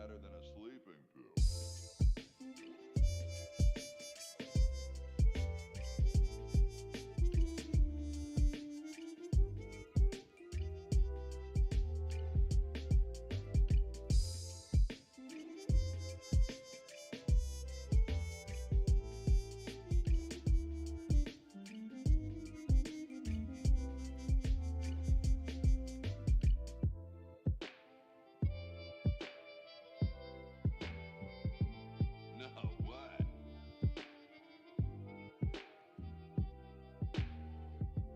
better than a sleeping pill. No way.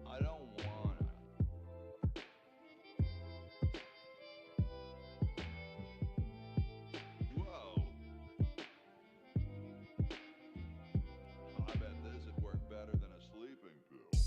I don't wanna. Whoa. I bet this would work better than a sleeping pill.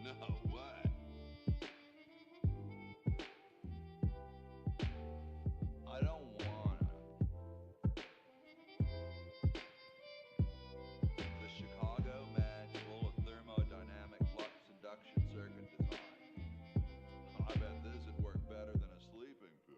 No way. I don't wanna. The Chicago Manual of Thermodynamic Flux Induction Circuit Design. I bet this would work better than a sleeping pill.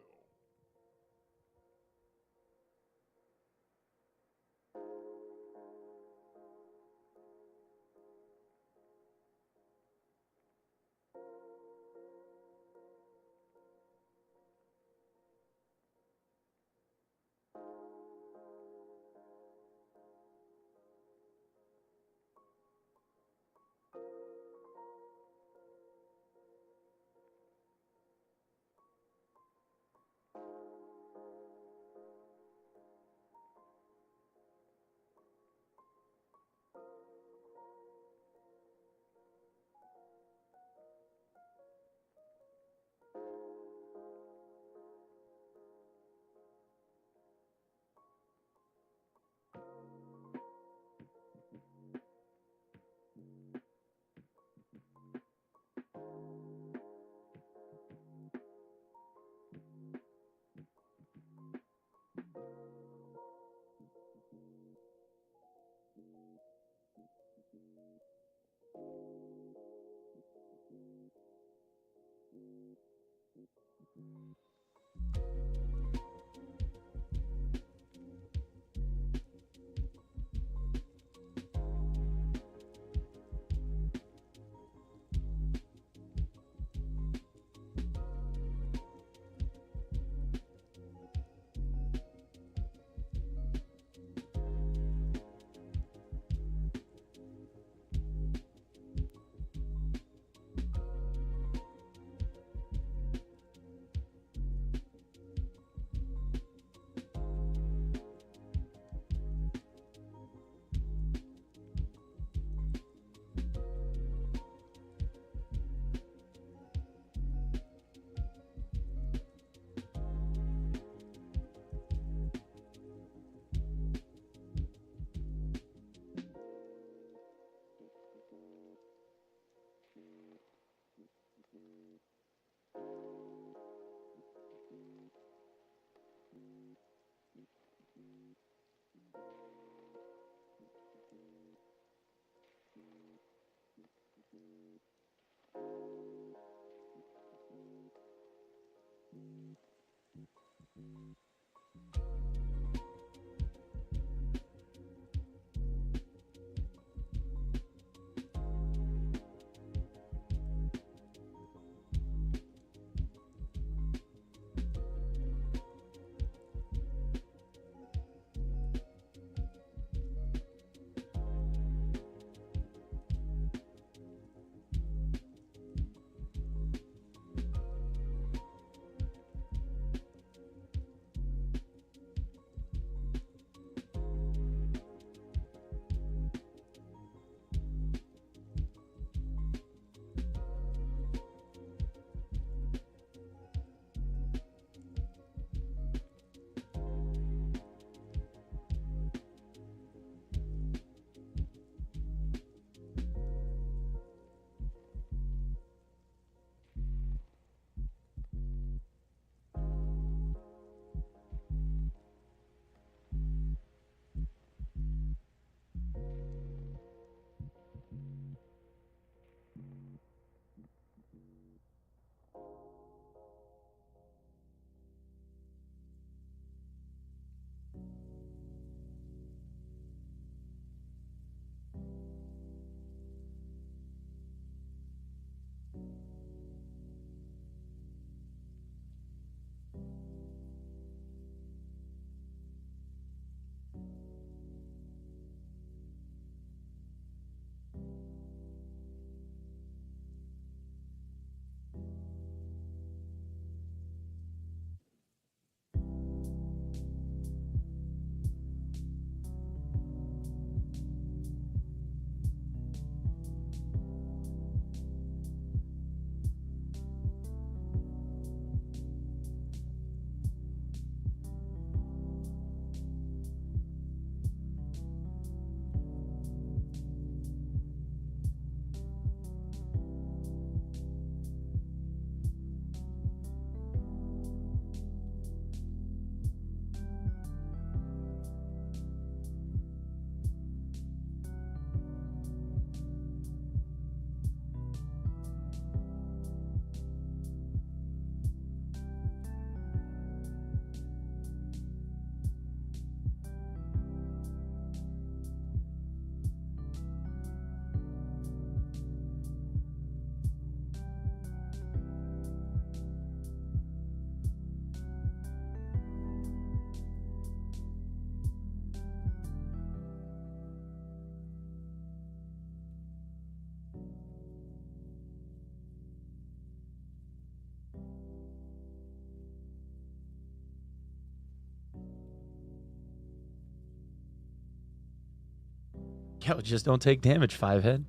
Yeah, well, just don't take damage, 5-head.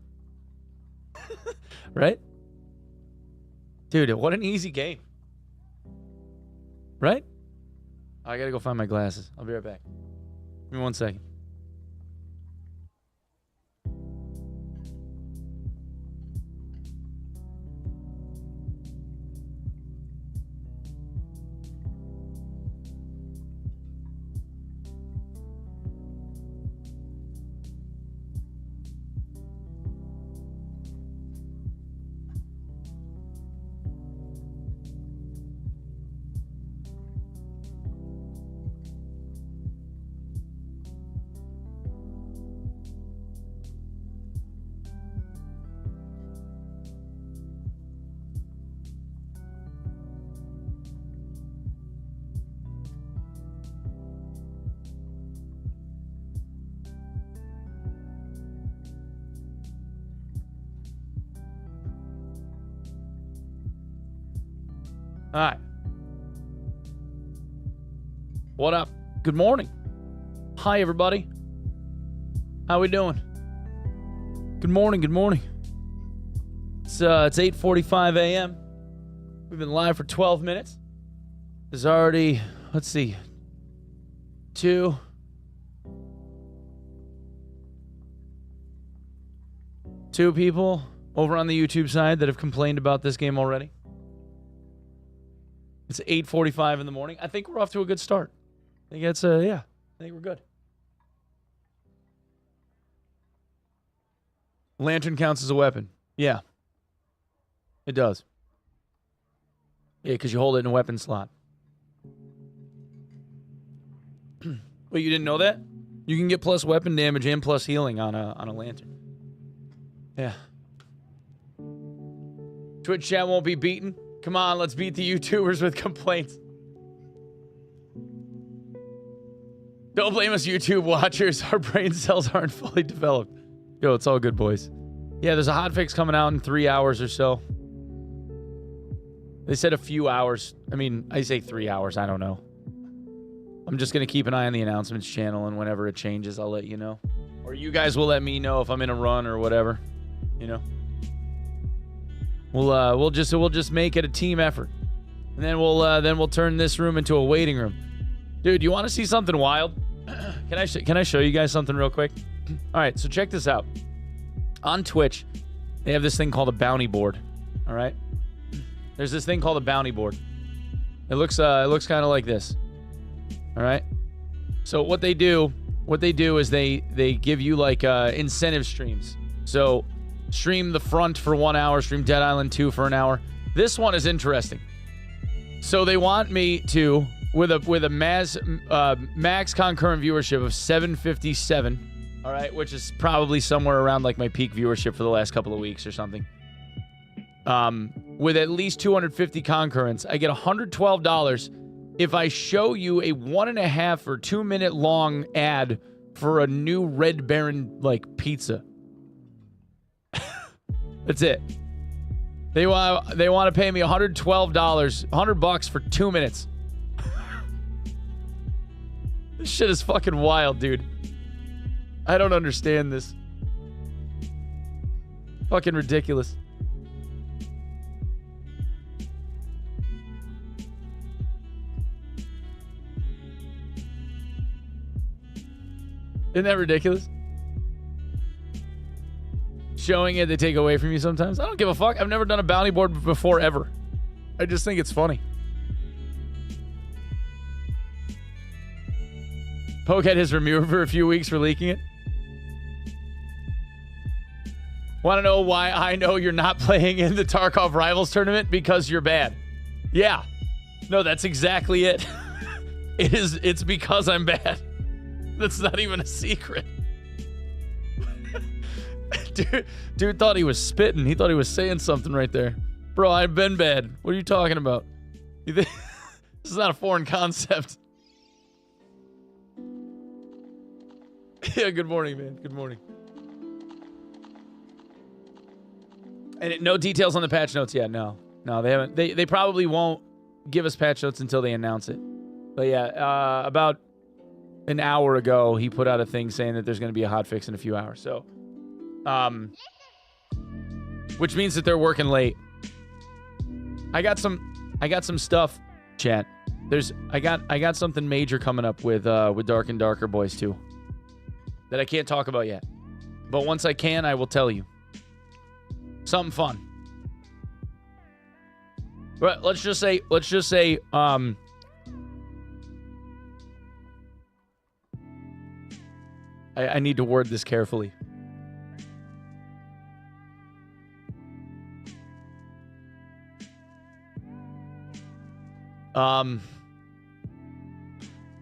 Right? Dude, what an easy game. Right? I gotta go find my glasses. I'll be right back. Give me 1 second. All right. What up? Good morning. Hi, everybody. How we doing? Good morning. Good morning. It's 8:45 a.m. We've been live for 12 minutes. There's already, let's see, two people over on the YouTube side that have complained about this game already. It's 8:45 in the morning. I think we're off to a good start. I think it's, I think we're good. Lantern counts as a weapon. Yeah. It does. Yeah, because you hold it in a weapon slot. Wait, you didn't know that? You can get plus weapon damage and plus healing on a lantern. Yeah. Twitch chat won't be beaten. Come on, let's beat the YouTubers with complaints. Don't blame us, YouTube watchers. Our brain cells aren't fully developed. Yo, it's all good, boys. Yeah, there's a hotfix coming out in 3 hours or so. They said a few hours. I mean, I say 3 hours. I don't know. I'm just going to keep an eye on the announcements channel, and whenever it changes, I'll let you know. Or you guys will let me know if I'm in a run or whatever. You know? We'll just make it a team effort, and then we'll turn this room into a waiting room. Dude, you want to see something wild? Can I show you guys something real quick? All right, so check this out. On Twitch, they have this thing called a bounty board. All right, there's this thing called a bounty board. It looks kind of like this. All right, so what they do is they give you like incentive streams. So stream The Front for 1 hour, stream Dead Island 2 for an hour. This one is interesting. So they want me to, with a max concurrent viewership of 757, all right, which is probably somewhere around like my peak viewership for the last couple of weeks or something. With at least 250 concurrents, I get $112 if I show you a 1.5 or 2 minute long ad for a new Red Baron like pizza. That's it. They want to pay me $112, $100 for 2 minutes. This shit is fucking wild, dude. I don't understand this. Fucking ridiculous. Isn't that ridiculous? Showing it, they take away from you sometimes. I don't give a fuck. I've never done a bounty board before, ever. I just think it's funny. Poke had his removed for a few weeks for leaking it. Want to know why I know you're not playing in the Tarkov Rivals tournament? Because you're bad. Yeah. No, that's exactly it. It's because I'm bad. That's not even a secret. Dude thought he was spitting. He thought he was saying something right there. Bro, I've been bad. What are you talking about? You think this is not a foreign concept? Yeah, good morning, man. Good morning. And no details on the patch notes yet. No, they haven't. They probably won't give us patch notes until they announce it. But yeah, about an hour ago, he put out a thing saying that there's going to be a hot fix in a few hours. So, which means that they're working late. I got some stuff, chat. I got something major coming up with Dark and Darker Boys too, that I can't talk about yet. But once I can, I will tell you. Something fun. But let's just say, I need to word this carefully.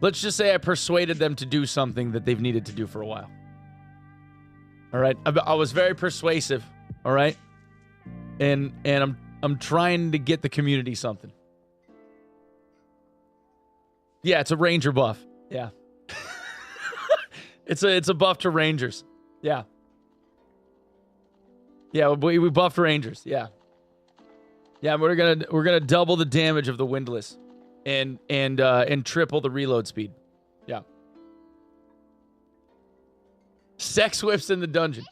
Let's just say I persuaded them to do something that they've needed to do for a while. All right, I was very persuasive. All right, and I'm trying to get the community something. Yeah, it's a Ranger buff. Yeah, it's a buff to Rangers. Yeah, we buffed Rangers. Yeah, we're gonna double the damage of the windlass, and triple the reload speed. Yeah. Sex whips in the dungeon.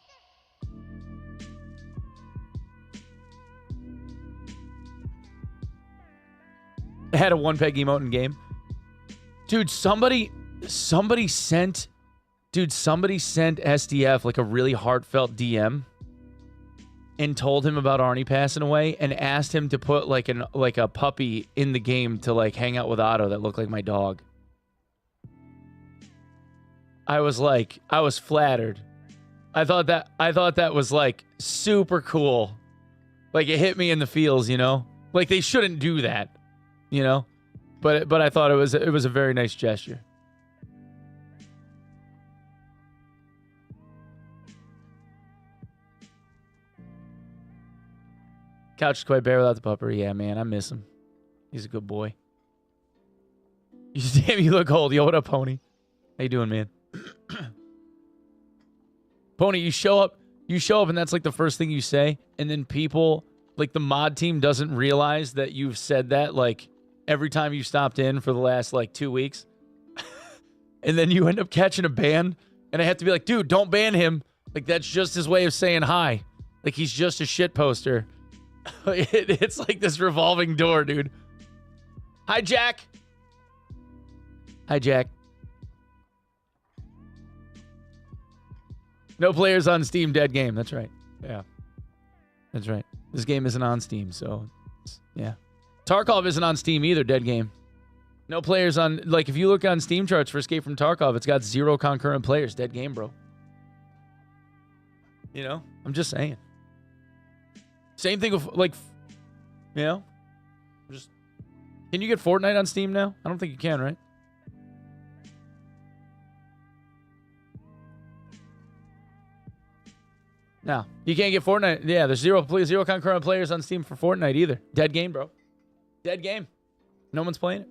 I had a Onepeg emote in game. Dude, somebody sent SDF like a really heartfelt DM and told him about Arnie passing away and asked him to put like a puppy in the game to like hang out with Otto that looked like my dog. I was flattered. I thought that was like super cool. Like it hit me in the feels, you know? Like they shouldn't do that, you know? But I thought it was a very nice gesture. Couch is quite bare without the pupper. Yeah, man, I miss him. He's a good boy. Damn, you look old. Yo, what up, Pony? How you doing, man? Pony, you show up and that's like the first thing you say, and then people, like the mod team doesn't realize that you've said that like every time you stopped in for the last like 2 weeks. And then you end up catching a ban, and I have to be like, dude, don't ban him. Like that's just his way of saying hi. Like he's just a shit poster. It's like this revolving door, dude. Hi, Jack. Hi, Jack. No players on Steam, dead game. That's right. Yeah. That's right. This game isn't on Steam, so yeah. Tarkov isn't on Steam either, dead game. No players on, like if you look on Steam charts for Escape from Tarkov, it's got 0 concurrent players, dead game, bro. You know? I'm just saying. Same thing with, like, you know? Just, can you get Fortnite on Steam now? I don't think you can, right? No, you can't get Fortnite. Yeah, there's zero concurrent players on Steam for Fortnite either. Dead game, bro. Dead game. No one's playing it.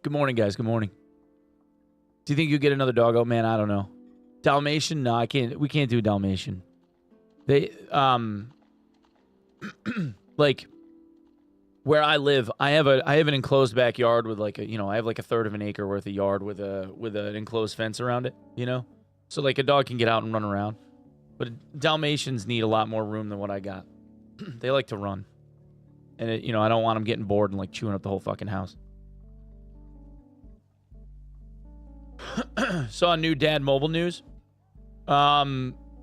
Good morning, guys. Good morning. Do you think you'll get another doggo? Man, I don't know. Dalmatian? No, I can't. We can't do Dalmatian. They, like, where I live, I have an enclosed backyard with like I have like a third of an acre worth of yard with an enclosed fence around it, you know? So like a dog can get out and run around. But Dalmatians need a lot more room than what I got. They like to run. And I don't want them getting bored and like chewing up the whole fucking house. Saw new Dad Mobile news.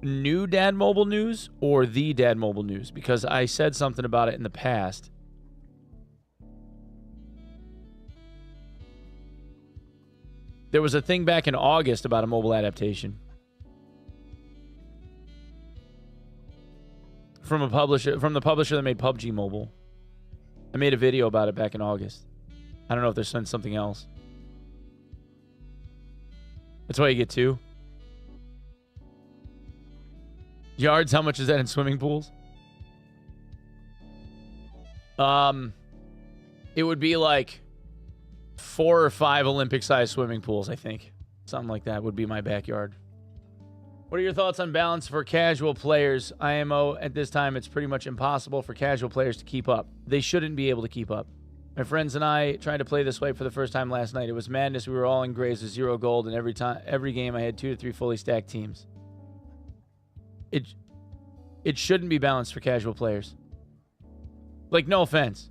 New Dad Mobile news or the Dad Mobile news? Because I said something about it in the past. There was a thing back in August about a mobile adaptation. From the publisher that made PUBG Mobile. I made a video about it back in August. I don't know if there's something else. That's why you get 2. Yards, how much is that in swimming pools? It would be like 4 or 5 Olympic-sized swimming pools, I think. Something like that would be my backyard. What are your thoughts on balance for casual players? IMO, at this time, it's pretty much impossible for casual players to keep up. They shouldn't be able to keep up. My friends and I tried to play this way for the first time last night. It was madness. We were all in grays with 0 gold, and every game I had 2 to 3 fully stacked teams. It shouldn't be balanced for casual players. Like, no offense.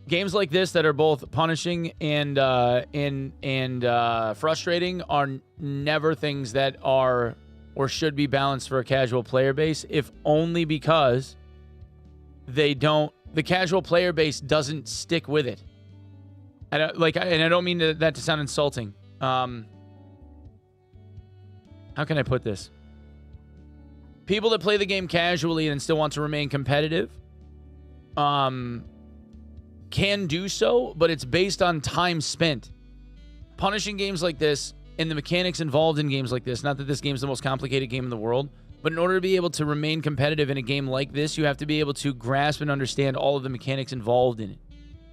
Games like this that are both punishing and frustrating are never things that are or should be balanced for a casual player base, if only because the casual player base doesn't stick with it. And I don't mean that to sound insulting. How can I put this? People that play the game casually and still want to remain competitive, can do so, but it's based on time spent. Punishing games like this and the mechanics involved in games like this, not that this game's the most complicated game in the world, but in order to be able to remain competitive in a game like this, you have to be able to grasp and understand all of the mechanics involved in it.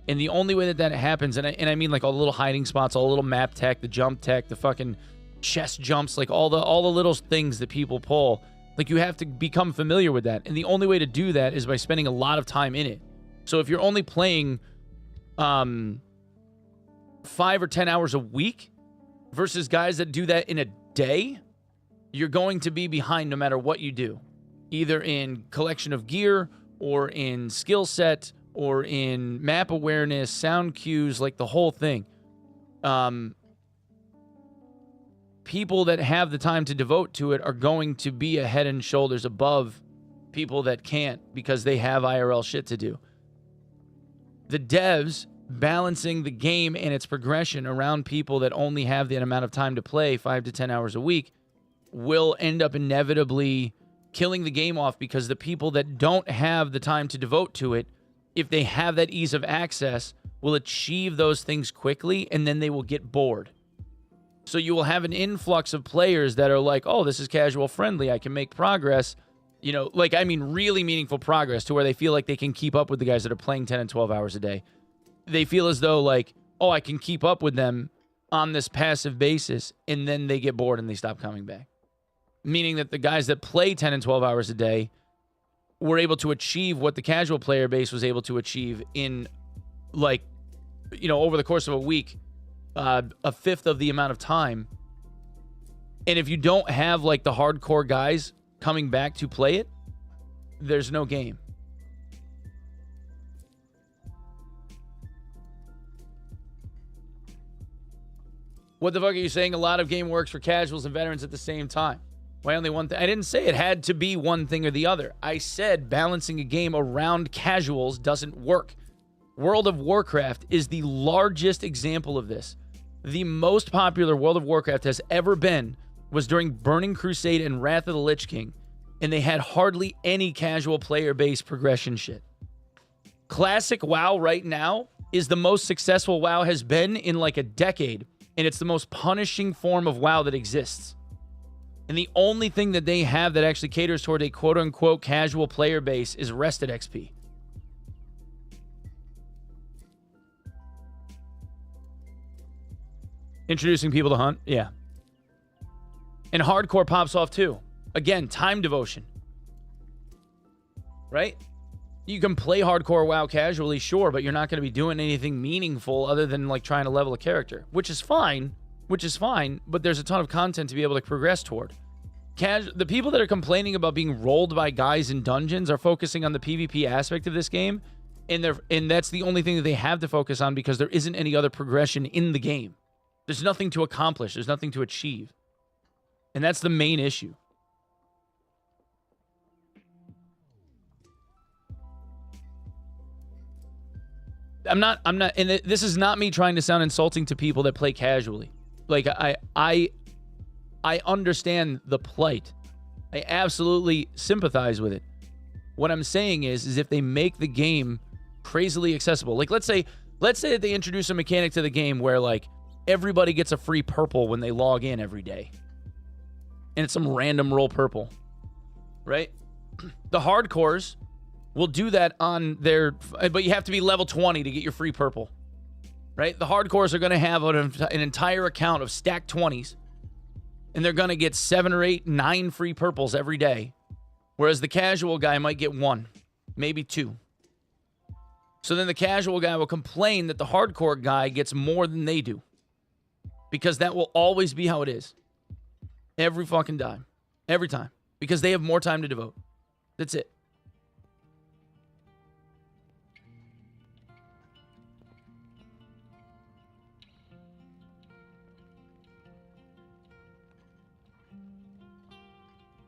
And the only way that happens, and I mean like all the little hiding spots, all the little map tech, the jump tech, the fucking chest jumps, like all the little things that people pull, like you have to become familiar with that. And the only way to do that is by spending a lot of time in it. So if you're only playing 5 or 10 hours a week versus guys that do that in a day, you're going to be behind no matter what you do, either in collection of gear or in skill set or in map awareness, sound cues, like the whole thing. People that have the time to devote to it are going to be a head and shoulders above people that can't because they have IRL shit to do. The devs balancing the game and its progression around people that only have that amount of time to play 5 to 10 hours a week will end up inevitably killing the game off, because the people that don't have the time to devote to it, if they have that ease of access, will achieve those things quickly, and then they will get bored. So you will have an influx of players that are like, oh, this is casual friendly, I can make progress. You know, like, I mean, really meaningful progress to where they feel like they can keep up with the guys that are playing 10 and 12 hours a day. They feel as though, like, oh, I can keep up with them on this passive basis, and then they get bored and they stop coming back. Meaning that the guys that play 10 and 12 hours a day were able to achieve what the casual player base was able to achieve in, like, you know, over the course of a week, a fifth of the amount of time. And if you don't have, like, the hardcore guys coming back to play it, there's no game. What the fuck are you saying? A lot of game works for casuals and veterans at the same time. Why only one thing? I didn't say it had to be one thing or the other. I said balancing a game around casuals doesn't work. World of Warcraft is the largest example of this. The most popular World of Warcraft has ever been was during Burning Crusade and Wrath of the Lich King, and they had hardly any casual player-based progression shit. Classic WoW right now is the most successful WoW has been in like a decade, and it's the most punishing form of WoW that exists. And the only thing that they have that actually caters toward a quote-unquote casual player base is Rested XP. Introducing people to hunt? Yeah. And hardcore pops off too. Again, time devotion. Right? You can play hardcore WoW casually, sure, but you're not going to be doing anything meaningful other than like trying to level a character, which is fine, but there's a ton of content to be able to progress toward. The people that are complaining about being rolled by guys in dungeons are focusing on the PvP aspect of this game, and that's the only thing that they have to focus on because there isn't any other progression in the game. There's nothing to accomplish. There's nothing to achieve. And that's the main issue. I'm not, and this is not me trying to sound insulting to people that play casually. Like, I understand the plight. I absolutely sympathize with it. What I'm saying is if they make the game crazily accessible, like let's say that they introduce a mechanic to the game where like everybody gets a free purple when they log in every day. And it's some random roll purple, right? The hardcores will do that on their, but you have to be level 20 to get your free purple. right? The hardcores are going to have an entire account of stacked 20s, and they're going to get 7 or 8, 9 free purples every day, whereas the casual guy might get 1, maybe 2. So then the casual guy will complain that the hardcore guy gets more than they do, because that will always be how it is. Every fucking time. Every time. Because they have more time to devote. That's it.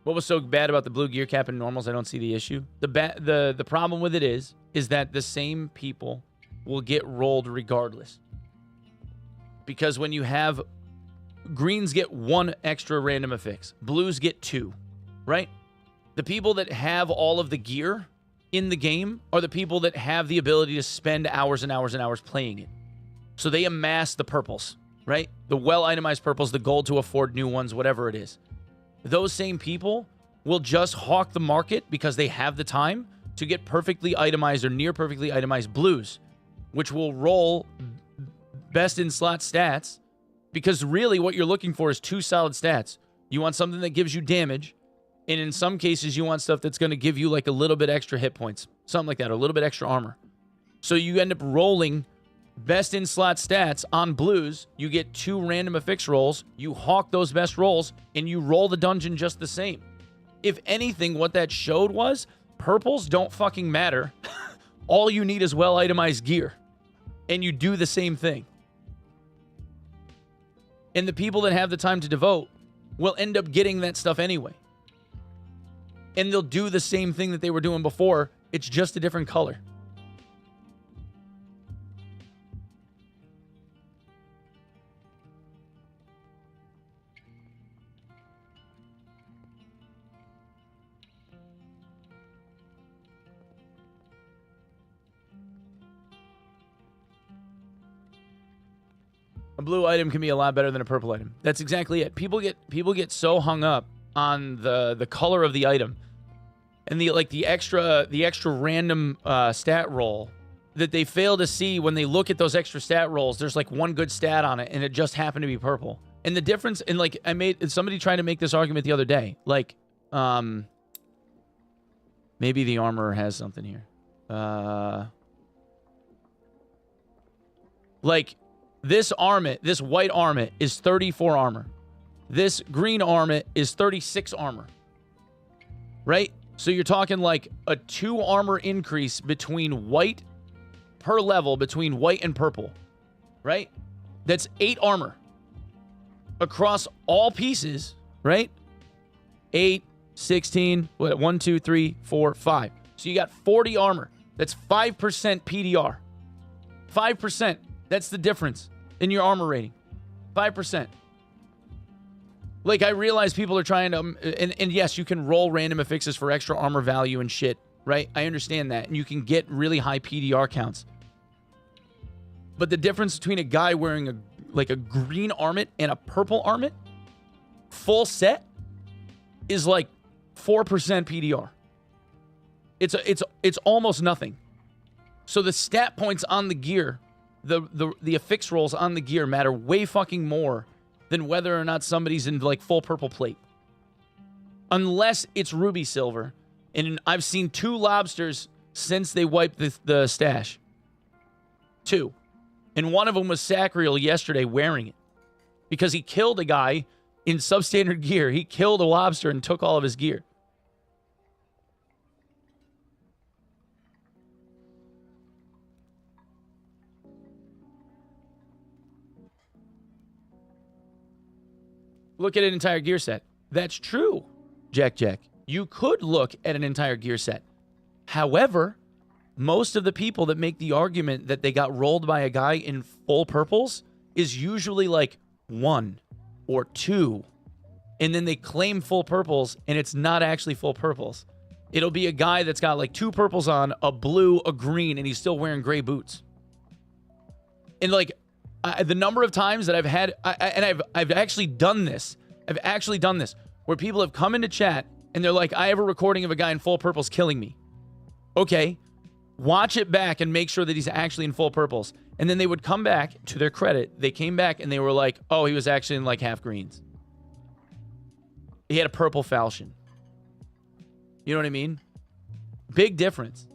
What was so bad about the blue gear cap and normals? I don't see the issue. The problem with it is that the same people will get rolled regardless. Because when you have greens get 1 extra random affix, blues get 2, right? The people that have all of the gear in the game are the people that have the ability to spend hours and hours and hours playing it. So they amass the purples, right? The well-itemized purples, the gold to afford new ones, whatever it is. Those same people will just hawk the market because they have the time to get perfectly itemized or near perfectly itemized blues, which will roll best in slot stats, because really what you're looking for is 2 solid stats. You want something that gives you damage, and in some cases you want stuff that's going to give you like a little bit extra hit points, something like that, or a little bit extra armor. So you end up rolling best in slot stats on blues. You get 2 random affix rolls, you hawk those best rolls, and you roll the dungeon just the same. If anything, what that showed was purples don't fucking matter. All you need is well itemized gear, and you do the same thing. And the people that have the time to devote will end up getting that stuff anyway. And they'll do the same thing that they were doing before. It's just a different color. A blue item can be a lot better than a purple item. That's exactly it. People get so hung up on the color of the item and the extra random stat roll that they fail to see when they look at those extra stat rolls. There's like 1 good stat on it, and it just happened to be purple. And the difference, and like somebody tried to make this argument the other day, like maybe the armorer has something here, like. This armlet, this white armlet, is 34 armor. This green armlet is 36 armor. Right? So you're talking like a 2 armor increase between white per level, between white and purple. Right? That's 8 armor. Across all pieces, right? 8, 16, 1, 2, 3, 4, 5. So you got 40 armor. That's 5% PDR. 5%. That's the difference in your armor rating. 5%. Like, I realize people are trying to... And yes, you can roll random affixes for extra armor value and shit, right? I understand that. And you can get really high PDR counts. But the difference between a guy wearing a green armlet and a purple armlet, full set, is like 4% PDR. It's almost nothing. So the stat points on the gear... The affix rolls on the gear matter way fucking more than whether or not somebody's in like full purple plate. Unless it's ruby silver. And I've seen 2 lobsters since they wiped the stash. 2. And one of them was Sacriel yesterday wearing it. Because he killed a guy in substandard gear. He killed a lobster and took all of his gear. Look at an entire gear set. That's true, Jack. You could look at an entire gear set. However, most of the people that make the argument that they got rolled by a guy in full purples is usually like 1 or 2. And then they claim full purples, and it's not actually full purples. It'll be a guy that's got like 2 purples on, a blue, a green, and he's still wearing gray boots. And like... the number of times that I've had, I've actually done this. I've actually done this where people have come into chat and they're like, I have a recording of a guy in full purples killing me. Okay, watch it back and make sure that he's actually in full purples. And then they would come back, to their credit, they came back and they were like, oh, he was actually in like half greens. He had a purple falchion. You know what I mean? Big difference.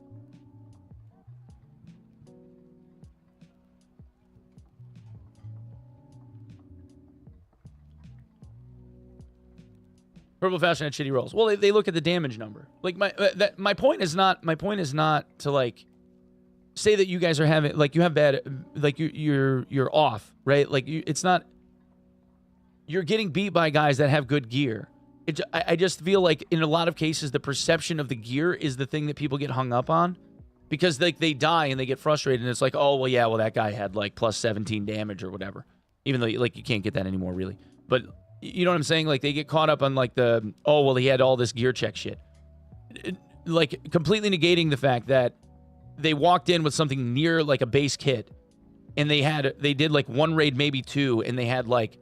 Purple falchion had shitty rolls. Well, they look at the damage number. Like my point is not to like say that you guys are having like you have bad like you're off, right? Like it's not you're getting beat by guys that have good gear. I just feel like in a lot of cases the perception of the gear is the thing that people get hung up on because like they die and they get frustrated and it's like, oh well yeah, well that guy had like plus 17 damage or whatever. Even though like you can't get that anymore really. But you know what I'm saying? Like they get caught up on like the, oh well he had all this gear check shit. Like completely negating the fact that they walked in with something near like a base kit and they did like one raid, maybe two, and they had like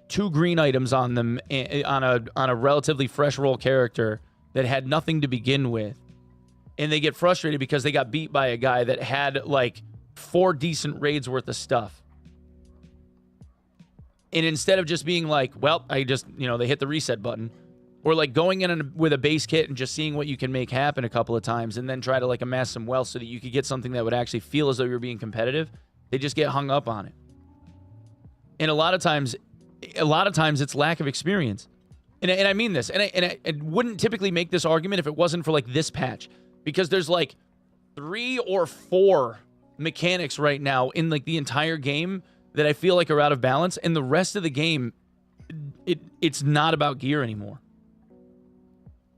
2 green items on them on a relatively fresh roll character that had nothing to begin with. And they get frustrated because they got beat by a guy that had like 4 decent raids worth of stuff. And instead of just being like, well, I just, they hit the reset button, or like going in with a base kit and just seeing what you can make happen a couple of times and then try to like amass some wealth so that you could get something that would actually feel as though you're being competitive, they just get hung up on it. And a lot of times it's lack of experience. And I mean this, and I wouldn't typically make this argument if it wasn't for like this patch, because there's like 3 or 4 mechanics right now in like the entire game that I feel like are out of balance, and the rest of the game, it's not about gear anymore.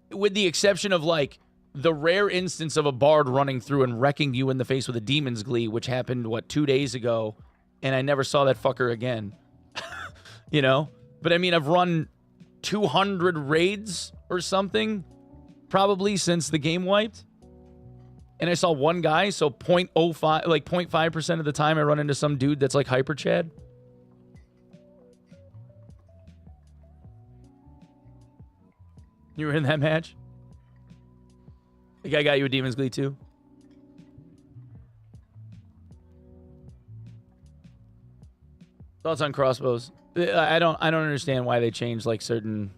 With the exception of like the rare instance of a bard running through and wrecking you in the face with a demon's glee, which happened 2 days ago, and I never saw that fucker again. But I mean, I've run 200 raids or something probably since the game wiped, and I saw one guy, so 0.05, like 0.5% of the time I run into some dude that's like hyper Chad. You were in that match? The guy got you a Demon's Glee too? Thoughts on crossbows? I don't understand why they changed like certain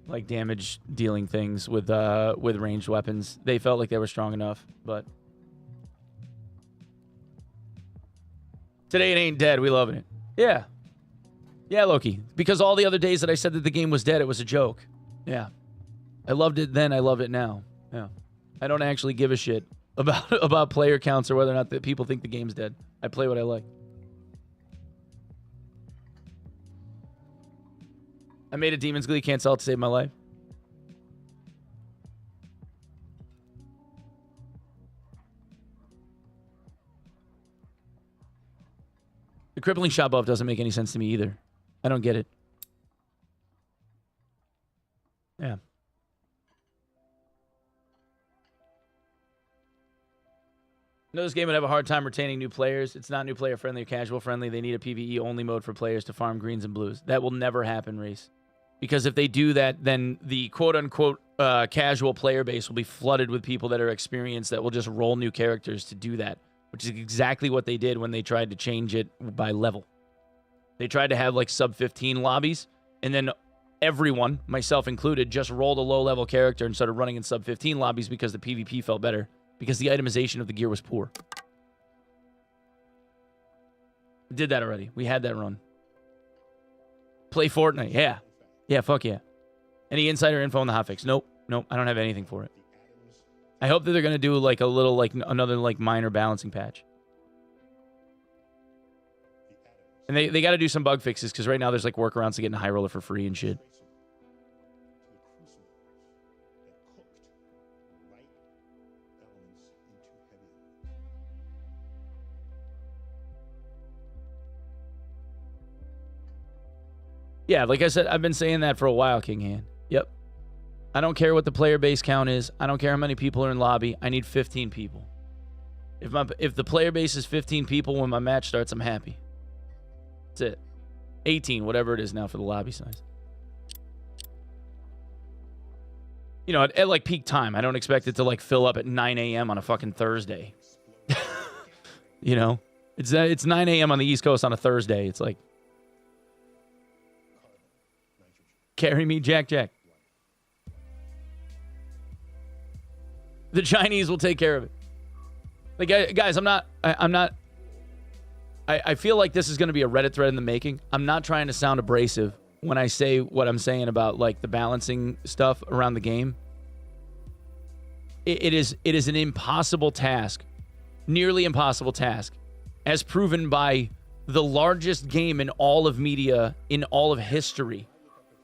like damage dealing things with ranged weapons. They felt like they were strong enough, but today it ain't dead. We loving it. Yeah. Yeah, Loki. Because all the other days that I said that the game was dead, it was a joke. Yeah. I loved it then, I love it now. Yeah. I don't actually give a shit about player counts or whether or not that people think the game's dead. I play what I like. I made a Demon's Glee, can't sell it to save my life. The crippling shot buff doesn't make any sense to me either. I don't get it. Yeah. No, this game would have a hard time retaining new players. It's not new player friendly or casual friendly. They need a PvE only mode for players to farm greens and blues. That will never happen, Reese. Because if they do that, then the quote-unquote casual player base will be flooded with people that are experienced that will just roll new characters to do that, which is exactly what they did when they tried to change it by level. They tried to have like sub-15 lobbies, and then everyone, myself included, just rolled a low-level character and started running in sub-15 lobbies because the PvP felt better, because the itemization of the gear was poor. Did that already. We had that run. Play Fortnite. Yeah. Yeah, fuck yeah. Any insider info on the hotfix? Nope. I don't have anything for it. I hope that they're going to do like a little, like another like minor balancing patch. And they got to do some bug fixes because right now there's like workarounds to getting a high roller for free and shit. Yeah, like I said, I've been saying that for a while, King Hand. Yep. I don't care what the player base count is. I don't care how many people are in lobby. I need 15 people. If the player base is 15 people when my match starts, I'm happy. That's it. 18, whatever it is now for the lobby size. At like peak time. I don't expect it to like fill up at 9 a.m. on a fucking Thursday. You know, it's 9 a.m. on the East Coast on a Thursday. It's like, carry me, Jack. The Chinese will take care of it. Like, guys, I feel like this is going to be a Reddit thread in the making. I'm not trying to sound abrasive when I say what I'm saying about, like, the balancing stuff around the game. It is an impossible task, nearly impossible task, as proven by the largest game in all of media, in all of history.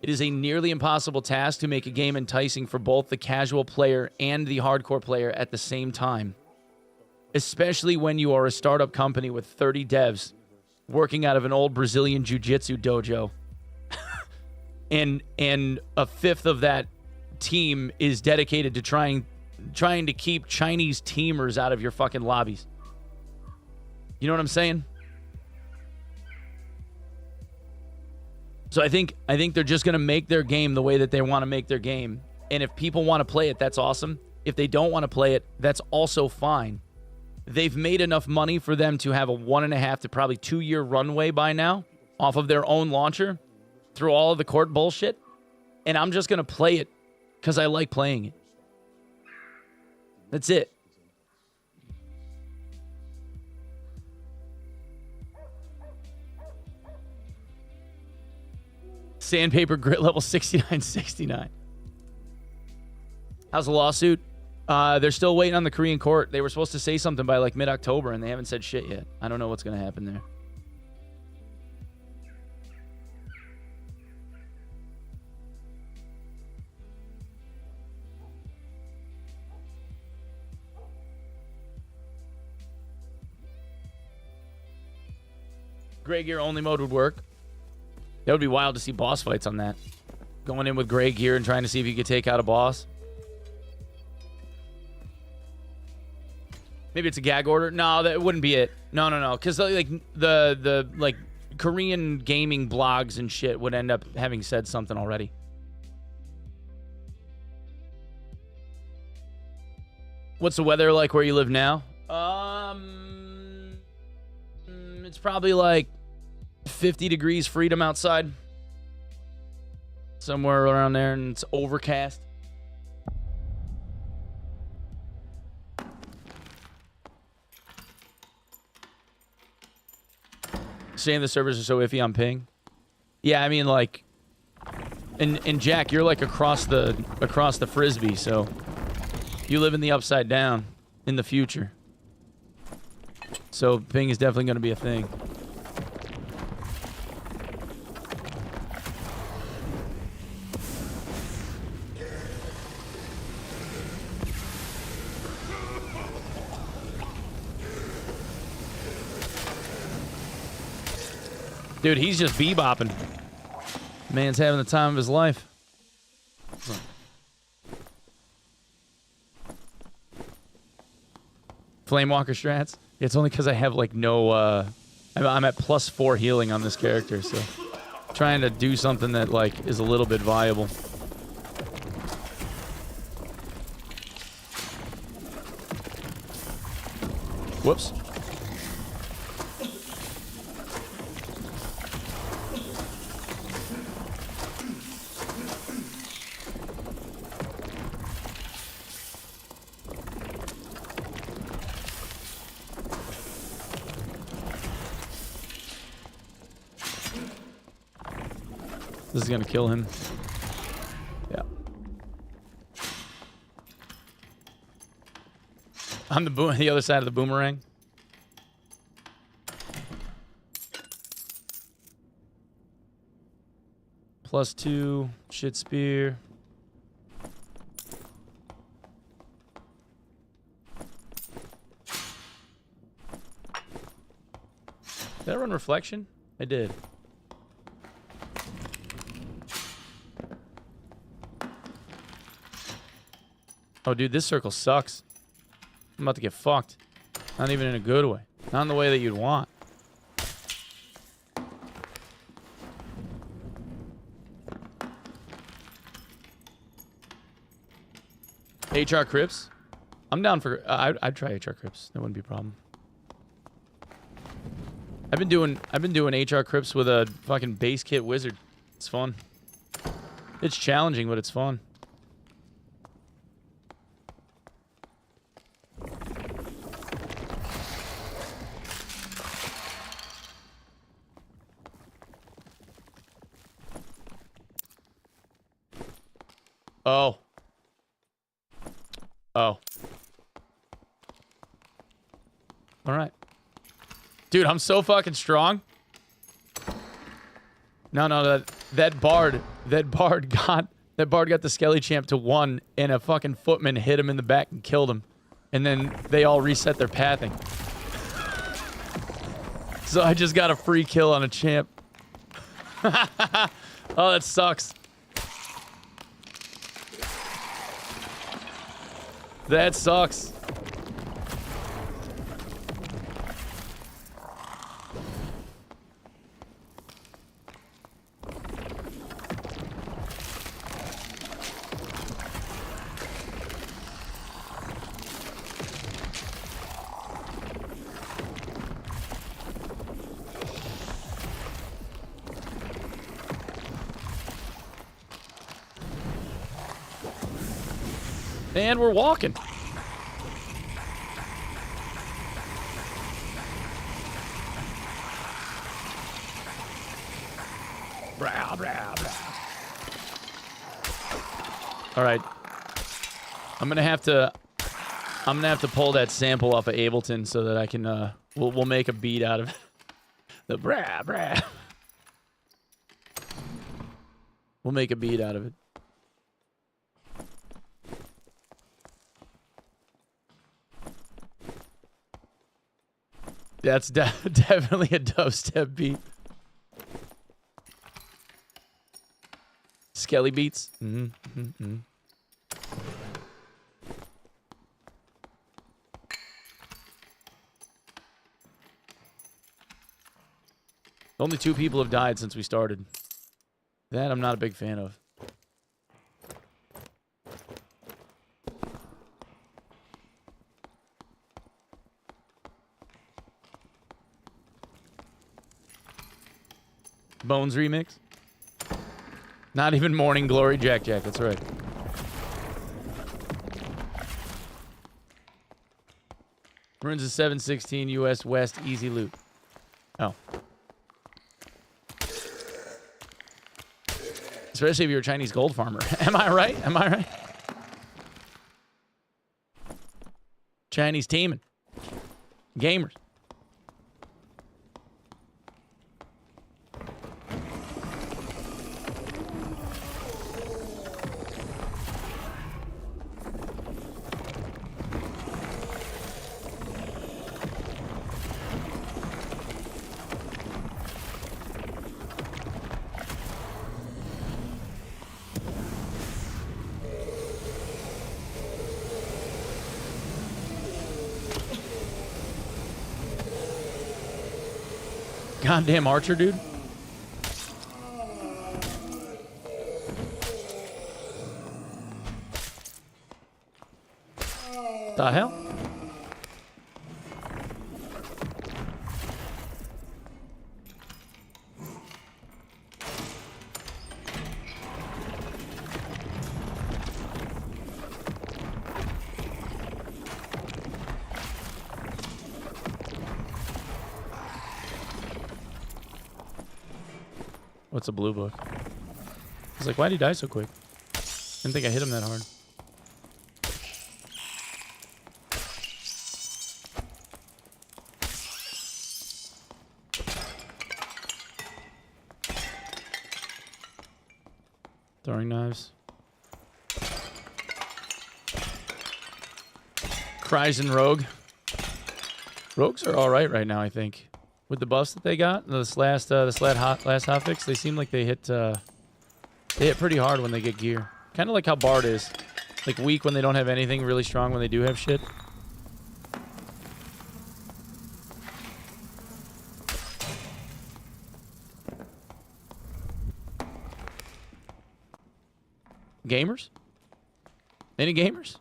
It is a nearly impossible task to make a game enticing for both the casual player and the hardcore player at the same time, especially when you are a startup company with 30 devs working out of an old Brazilian jiu-jitsu dojo. and a fifth of that team is dedicated to trying to keep Chinese teamers out of your fucking lobbies. You know what I'm saying? So I think they're just going to make their game the way that they want to make their game. And if people want to play it, that's awesome. If they don't want to play it, that's also fine. They've made enough money for them to have a 1.5 to probably 2 year runway by now off of their own launcher through all of the court bullshit. And I'm just going to play it because I like playing it. That's it. Sandpaper grit level 6969. How's the lawsuit? They're still waiting on the Korean court. They were supposed to say something by like mid-October, and they haven't said shit yet. I don't know what's going to happen there. Gray gear only mode would work. That would be wild to see boss fights on that. Going in with gray gear and trying to see if you could take out a boss. Maybe it's a gag order. No, that wouldn't be it. No. Because like the like Korean gaming blogs and shit would end up having said something already. What's the weather like where you live now? It's probably like 50 degrees freedom outside. Somewhere around there, and it's overcast. Saying the servers are so iffy on ping. Yeah, I mean, like, and Jack, you're like across the frisbee, so you live in the upside down in the future. So ping is definitely going to be a thing. Dude, he's just bebopping. Man's having the time of his life. Flamewalker strats? It's only because I have like no, I'm at +4 healing on this character, so trying to do something that like is a little bit viable. Whoops. This is gonna kill him. Yeah. I'm the other side of the boomerang. +2 shit spear. Did I run reflection? I did. Oh, dude, this circle sucks. I'm about to get fucked. Not even in a good way. Not in the way that you'd want. HR Crips? I'm down for... I'd try HR Crips. That wouldn't be a problem. I've been doing HR Crips with a fucking base kit wizard. It's fun. It's challenging, but it's fun. Oh. Oh. All right. Dude, I'm so fucking strong. No, that bard got the Skelly champ to 1, and a fucking footman hit him in the back and killed him. And then they all reset their pathing. So I just got a free kill on a champ. Oh, that sucks. That sucks. And we're walking. Blah, blah, blah. All right. I'm gonna have to pull that sample off of Ableton so that I can we'll make a beat out of it. The brah brah. We'll make a beat out of it. That's definitely a dubstep beat. Skelly beats. Only 2 people have died since we started. That I'm not a big fan of. Bones remix? Not even Morning Glory Jack Jack, that's right. Ruins of 716 US West, easy loot. Oh. Especially if you're a Chinese gold farmer. Am I right? Am I right? Chinese teaming. Gamers. Goddamn archer, dude. The hell? What's a blue book? I was like, why'd he die so quick? Didn't think I hit him that hard. Throwing knives. Cries and Rogue. Rogues are alright right now, I think. With the buffs that they got, this last hotfix, they seem like they hit pretty hard when they get gear. Kind of like how Bard is, like weak when they don't have anything, really strong when they do have shit. Gamers? Any gamers?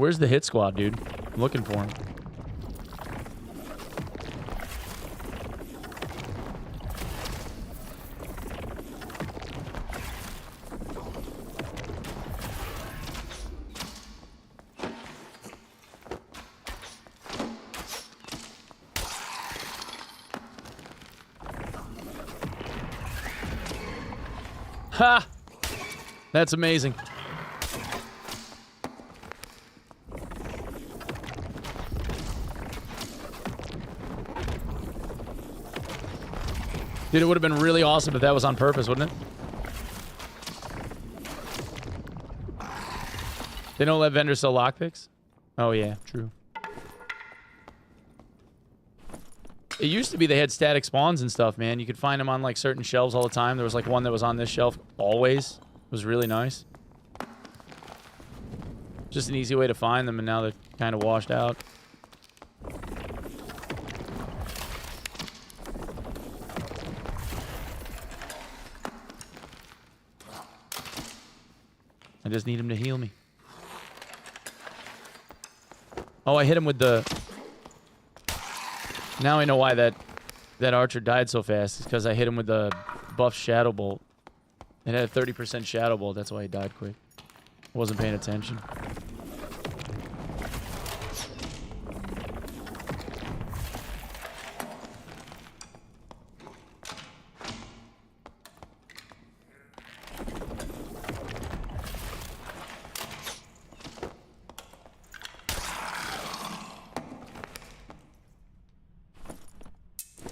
Where's the hit squad, dude? I'm looking for him. Ha! That's amazing. Dude, it would have been really awesome if that was on purpose, wouldn't it? They don't let vendors sell lockpicks? Oh, yeah, true. It used to be they had static spawns and stuff, man. You could find them on, like, certain shelves all the time. There was, like, one that was on this shelf always. It was really nice. Just an easy way to find them, and now they're kind of washed out. I just need him to heal me. Oh, I hit him with the... Now I know why that archer died so fast. It's because I hit him with the buff Shadow Bolt. It had a 30% Shadow Bolt. That's why he died quick. I wasn't paying attention.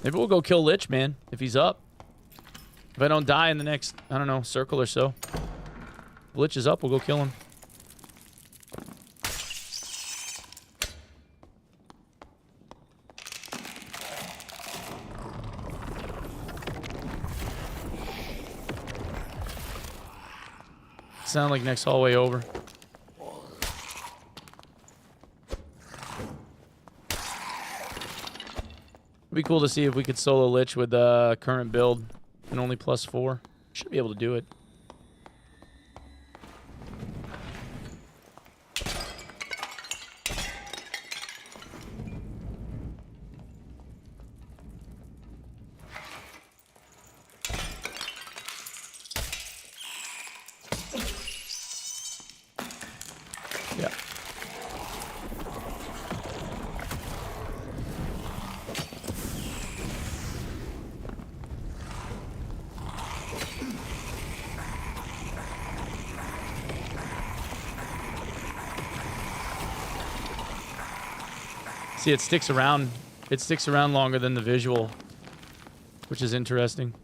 Maybe we'll go kill Lich, man, if he's up. If I don't die in the next, I don't know, circle or so. If Lich is up, we'll go kill him. Sound like next hallway over. It'd be cool to see if we could solo Lich with the current build and only +4. Should be able to do it. Yeah. See, it sticks around. It sticks around longer than the visual, which is interesting.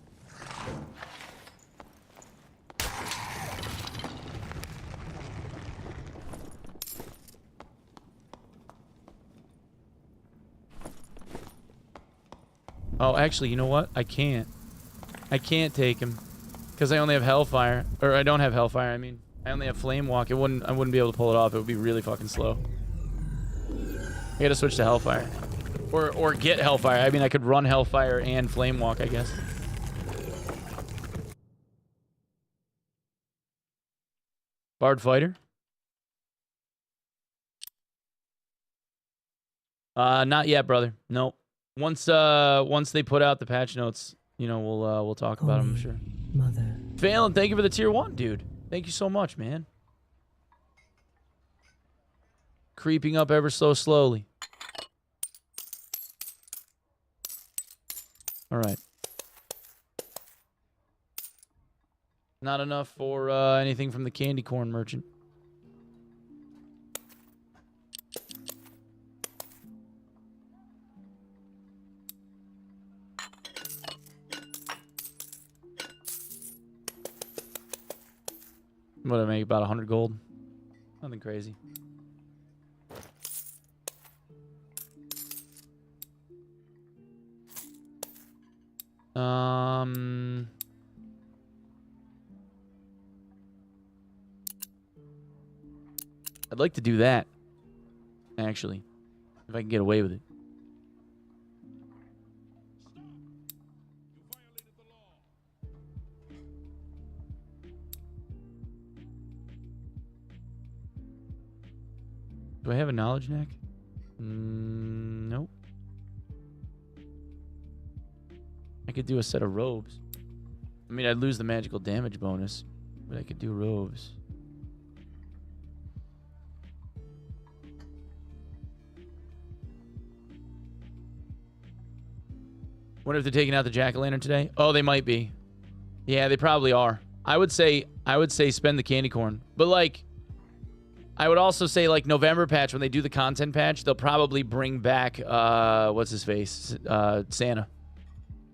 Oh, actually, you know what? I can't. I can't take him because I only have Hellfire, or I don't have Hellfire. I mean, I only have Flame Walk. I wouldn't be able to pull it off. It would be really fucking slow. I gotta switch to Hellfire. Or get Hellfire. I mean, I could run Hellfire and Flame Walk, I guess. Bard Fighter? Not yet, brother. Nope. Once they put out the patch notes, you know, we'll talk about them, I'm sure. Mother. Phelan, thank you for the tier 1, dude. Thank you so much, man. Creeping up ever so slowly. All right. Not enough for anything from the candy corn merchant. What, I make about 100 gold? Nothing crazy. I'd like to do that, actually, if I can get away with it. Do I have a knowledge neck? Nope. I could do a set of robes. I mean, I'd lose the magical damage bonus, but I could do robes. Wonder if they're taking out the jack-o'-lantern today? Oh, they might be. Yeah, they probably are. I would say spend the candy corn. But like, I would also say like November patch, when they do the content patch, they'll probably bring back what's his face? Santa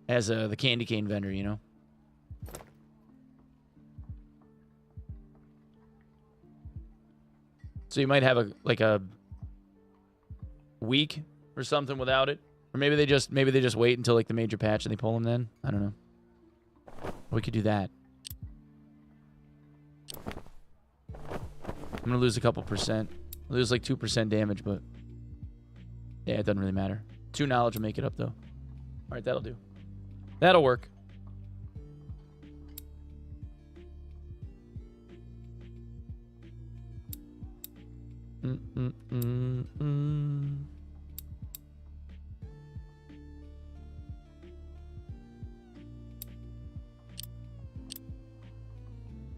as the candy cane vendor, you know? So you might have a week or something without it. Or maybe they just wait until like the major patch and they pull them then. I don't know. We could do that. I'm gonna lose a couple percent. I'll lose like 2% damage, but yeah, it doesn't really matter. 2 knowledge will make it up though. Alright, that'll do. That'll work.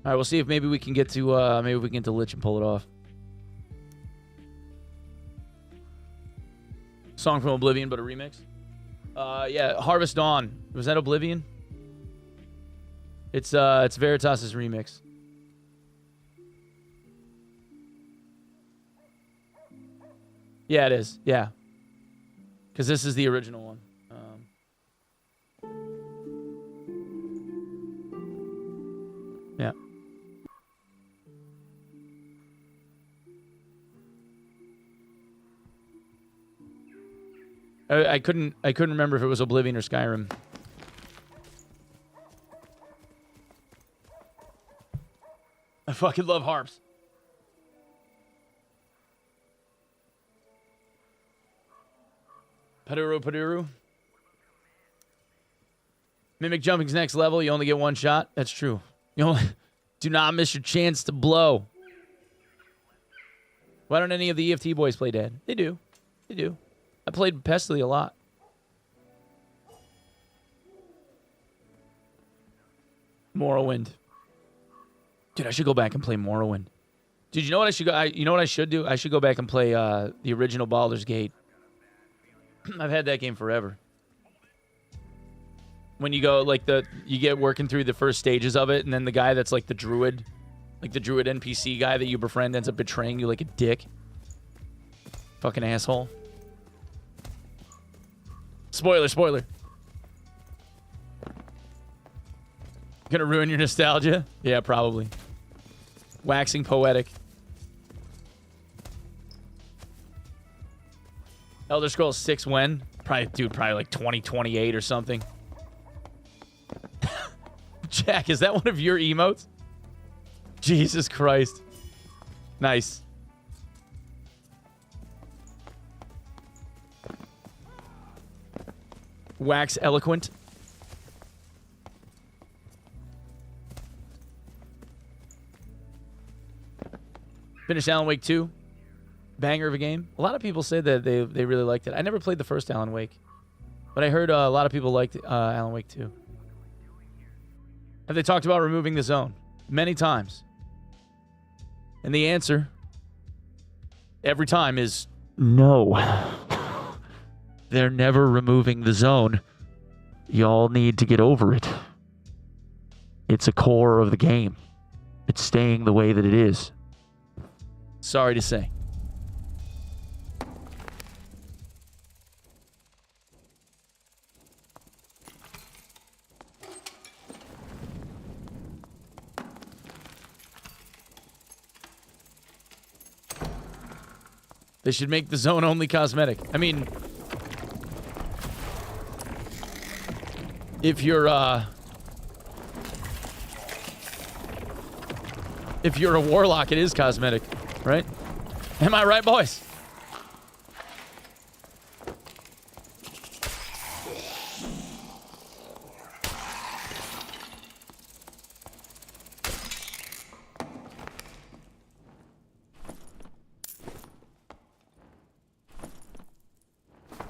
All right, we'll see if maybe we can get to Lich and pull it off. Song from Oblivion, but a remix. Yeah, Harvest Dawn. Was that Oblivion? It's Veritas's remix. Yeah, it is. Yeah, because this is the original one. Yeah. I couldn't remember if it was Oblivion or Skyrim. I fucking love harps. Paduru. Mimic jumping's next level. You only get 1 shot. That's true. You only do not miss your chance to blow. Why don't any of the EFT boys play Dad? They do. They do. I played Pestily a lot. Morrowind. Dude, I should go back and play Morrowind. Dude, you know what I should go? You know what I should do? I should go back and play the original Baldur's Gate. I've had that game forever. When you go like you get working through the first stages of it, and then the guy that's like the druid NPC guy that you befriend ends up betraying you like a dick. Fucking asshole. Spoiler. Gonna ruin your nostalgia? Yeah, probably. Waxing poetic. Elder Scrolls 6 when? Probably like 2028 or something. Jack, is that one of your emotes? Jesus Christ. Nice. Wax eloquent. Finished Alan Wake 2. Banger of a game. A lot of people say that they really liked it. I never played the first Alan Wake, but I heard a lot of people liked Alan Wake 2. Have they talked about removing the zone? Many times. And the answer every time is no. They're never removing the zone. Y'all need to get over it. It's a core of the game. It's staying the way that it is. Sorry to say. They should make the zone only cosmetic. I mean, if you're a warlock, it is cosmetic, right? Am I right, boys?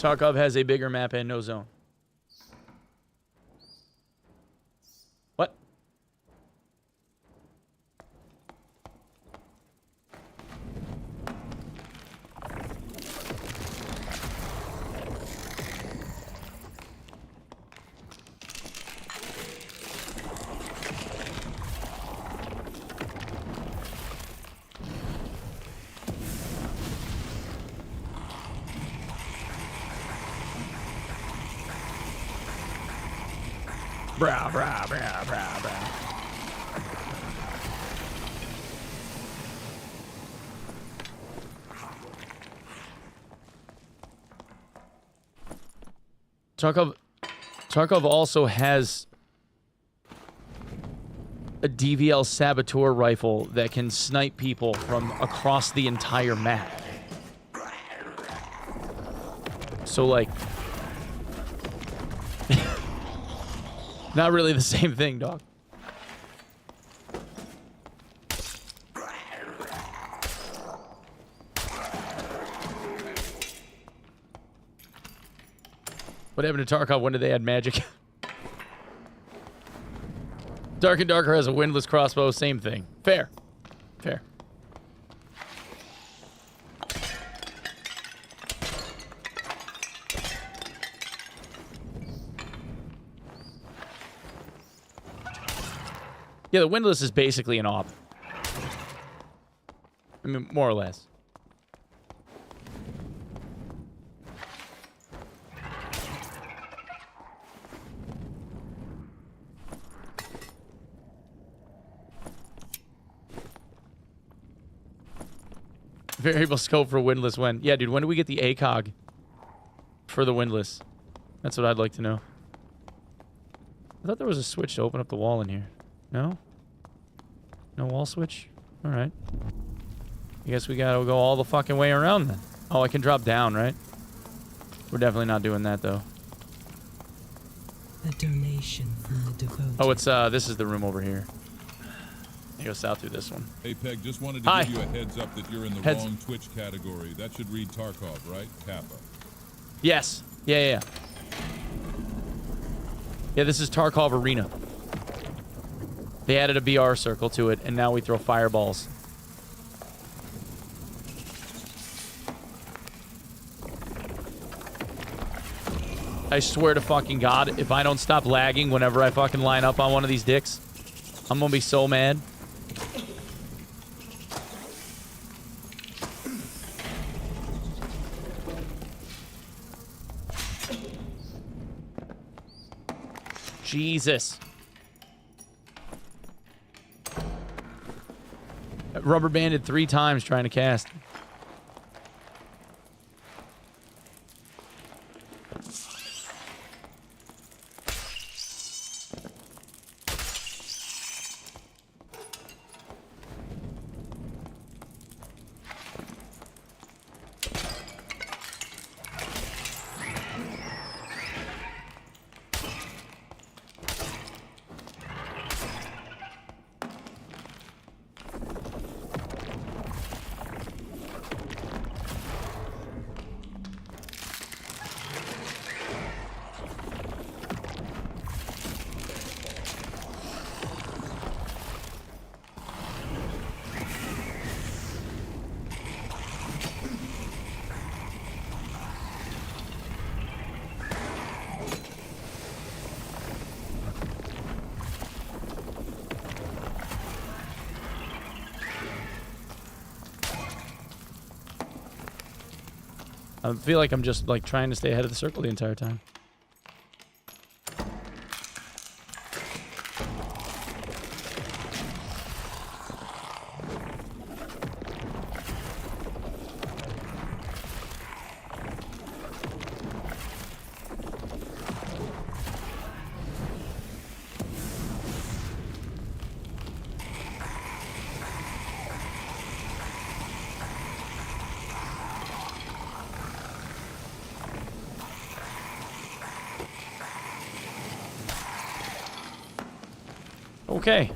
Tarkov has a bigger map and no zone. What? Brah, brah, brah, brah, brah. Tarkov also has a DVL Saboteur rifle that can snipe people from across the entire map. So, like... not really the same thing, dog. What happened to Tarkov? When did they add magic? Dark and Darker has a windless crossbow. Same thing. Fair. Fair. Yeah, the windlass is basically an AWP. I mean, more or less. Variable scope for windlass when? Yeah, dude, when do we get the ACOG for the windlass? That's what I'd like to know. I thought there was a switch to open up the wall in here. No? No wall switch? Alright. I guess we gotta go all the fucking way around then. Oh, I can drop down, right? We're definitely not doing that, though. A donation from the devoted. Oh, it's, this is the room over here. I go south through this one. Hey, Peg, just wanted to give you a heads up that you're in the wrong Twitch category. That should read Tarkov, right? Kappa. Yes. Yeah. Yeah, this is Tarkov Arena. They added a BR circle to it, and now we throw fireballs. I swear to fucking God, if I don't stop lagging whenever I fucking line up on one of these dicks, I'm gonna be so mad. Jesus. Rubber banded 3 times trying to cast. I feel like I'm just like trying to stay ahead of the circle the entire time. Okay.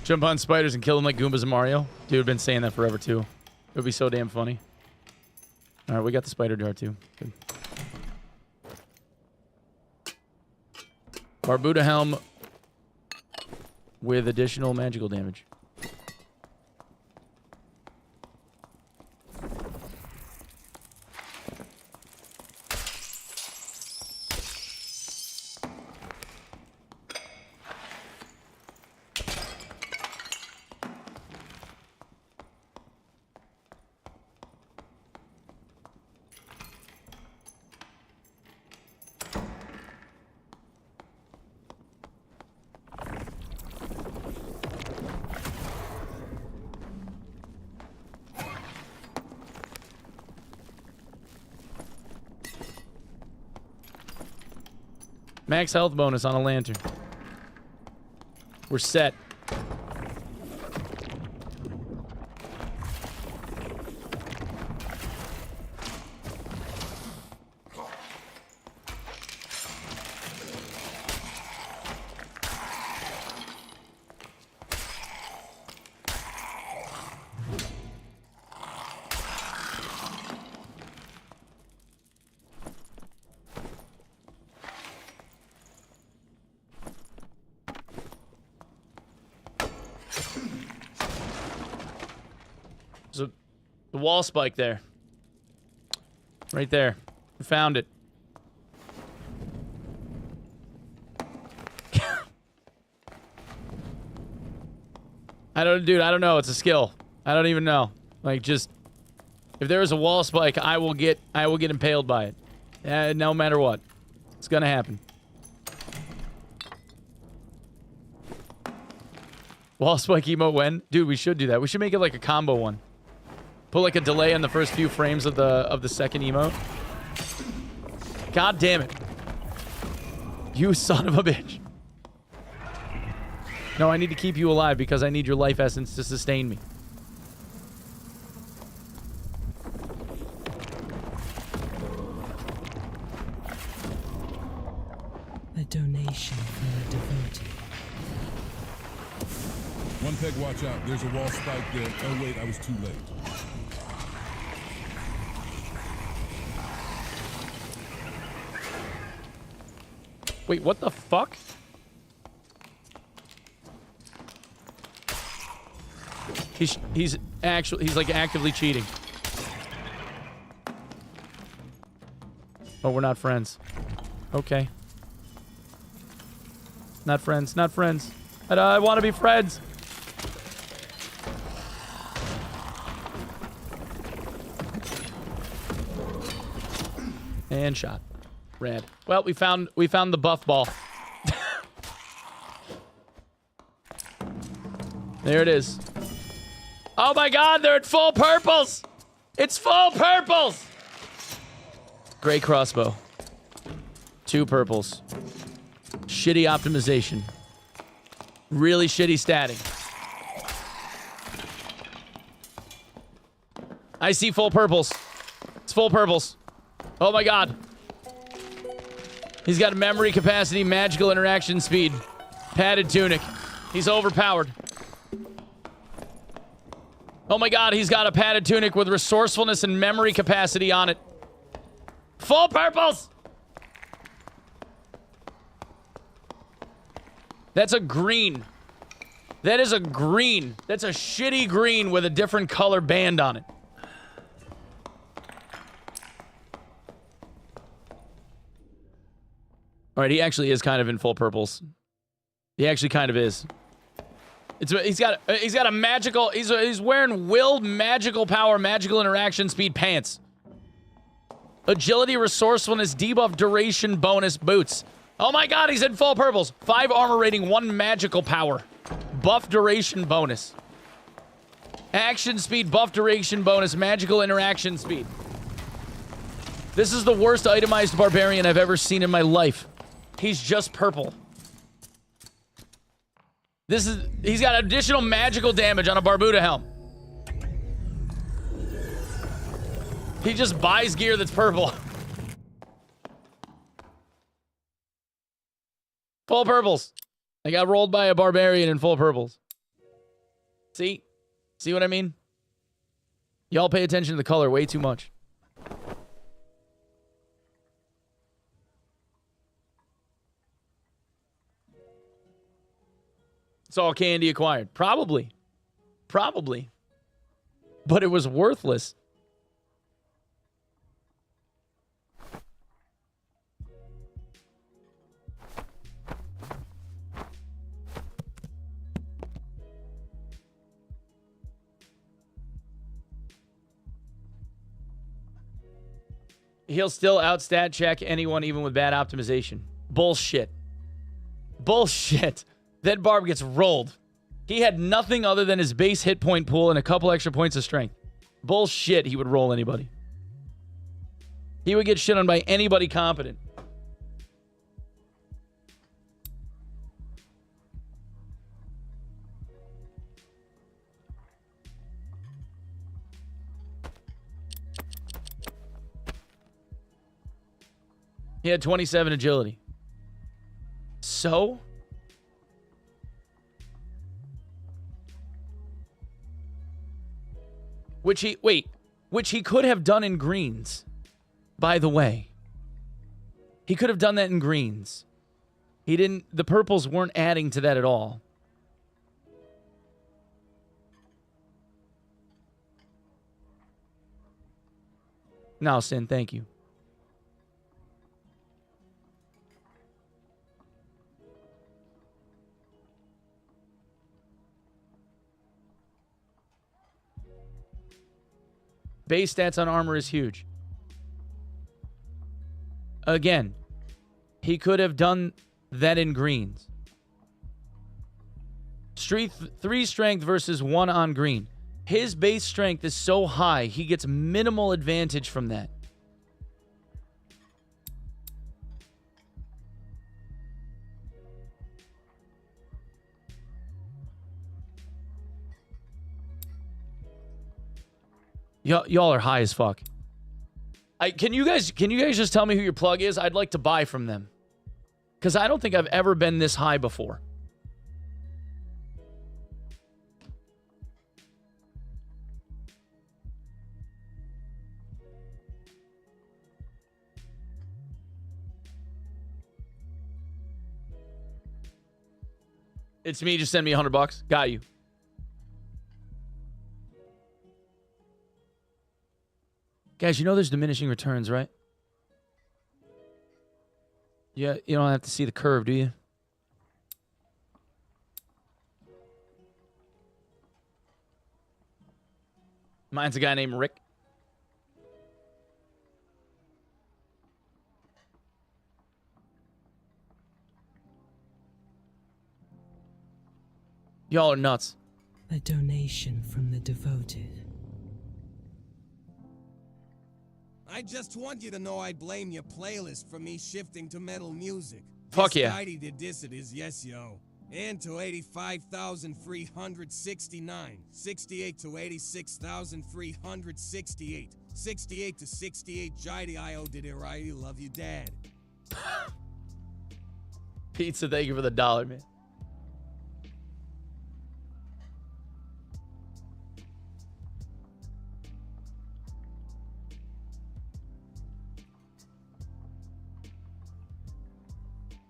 Jump on spiders and kill them like Goombas and Mario. Dude, I've been saying that forever, too. It would be so damn funny. All right, we got the spider jar, too. Good. Barbuda helm with additional magical damage. Max health bonus on a lantern. We're set. There's a wall spike there. Right there. We found it. I don't know. It's a skill. I don't even know. Like, just, if there is a wall spike, I will get impaled by it. No matter what. It's gonna happen. Wall spike emote when? Dude, we should do that. We should make it like a combo one. Put like a delay on the first few frames of the second emote. God damn it. You son of a bitch. No, I need to keep you alive because I need your life essence to sustain me. A donation from a devotee. Onepeg, watch out. There's a wall spike there. Oh, wait, I was too late. Wait, what the fuck? He's like actively cheating. Oh, we're not friends. Okay. Not friends, not friends. I want to be friends. And shot. Rad. Well, we found the buff ball. There it is. Oh my god, they're at full purples! It's full purples! Gray crossbow. 2 purples. Shitty optimization. Really shitty statting. I see full purples. It's full purples. Oh my god. He's got memory capacity, magical interaction speed, padded tunic. He's overpowered. Oh my god, he's got a padded tunic with resourcefulness and memory capacity on it. Full purples! That's a green. That is a green. That's a shitty green with a different color band on it. All right, he actually is kind of in full purples. He actually kind of is. He's got a magical. He's wearing willed magical power, magical interaction speed pants. Agility, resourcefulness, debuff, duration, bonus, boots. Oh my god, he's in full purples. 5 armor rating, 1 magical power. Buff duration bonus. Action speed, buff duration bonus, magical interaction speed. This is the worst itemized barbarian I've ever seen in my life. He's just purple. He's got additional magical damage on a Barbuda helm. He just buys gear that's purple. Full purples. I got rolled by a barbarian in full purples. See? See what I mean? Y'all pay attention to the color way too much. It's all candy acquired. Probably. Probably. But it was worthless. He'll still outstat check anyone even with bad optimization. Bullshit. Bullshit. That Barb gets rolled. He had nothing other than his base hit point pool and a couple extra points of strength. Bullshit, he would roll anybody. He would get shit on by anybody competent. He had 27 agility. So? Which he could have done in greens, by the way. He could have done that in greens. He didn't, the purples weren't adding to that at all. No, Sin, thank you. Base stats on armor is huge. Again, he could have done that in greens. 3 strength versus 1 on green. His base strength is so high, he gets minimal advantage from that. Y'all are high as fuck. Can you guys just tell me who your plug is? I'd like to buy from them. Because I don't think I've ever been this high before. It's me. Just send me $100. Got you. Guys, you know there's diminishing returns, right? Yeah, you don't have to see the curve, do you? Mine's a guy named Rick. Y'all are nuts. A donation from the devoted. I just want you to know I blame your playlist for me shifting to metal music. Fuck yeah. This did this it is, yes yo. And to 85,369. 68 to 86,368. 68 to 68 Jidi I did it right. Love you, Dad. Pizza, thank you for the $1, man.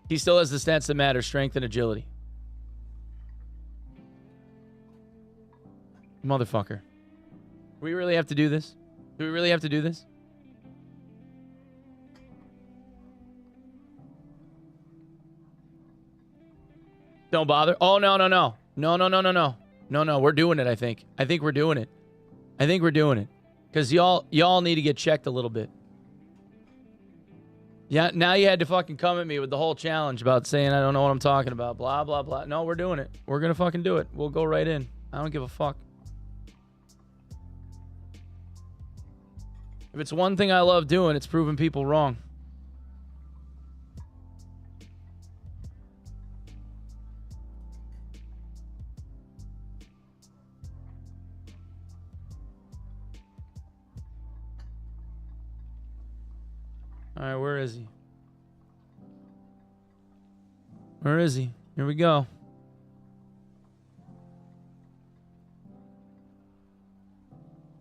He still has the stats that matter, strength and agility. Motherfucker. Do we really have to do this? Do we really have to do this? Don't bother. Oh, no. No, we're doing it, I think. I think we're doing it. Because y'all need to get checked a little bit. Yeah, now you had to fucking come at me with the whole challenge about saying I don't know what I'm talking about. Blah, blah, blah. No, we're doing it. We're going to fucking do it. We'll go right in. I don't give a fuck. If it's one thing I love doing, it's proving people wrong. All right, where is he? Where is he? Here we go.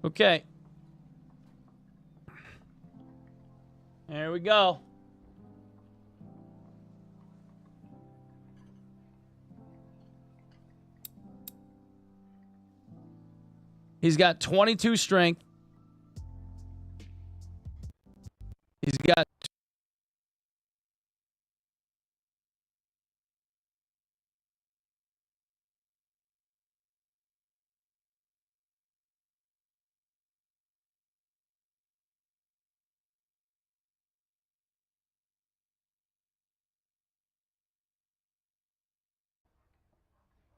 Okay. There we go. He's got 22 strength. He's got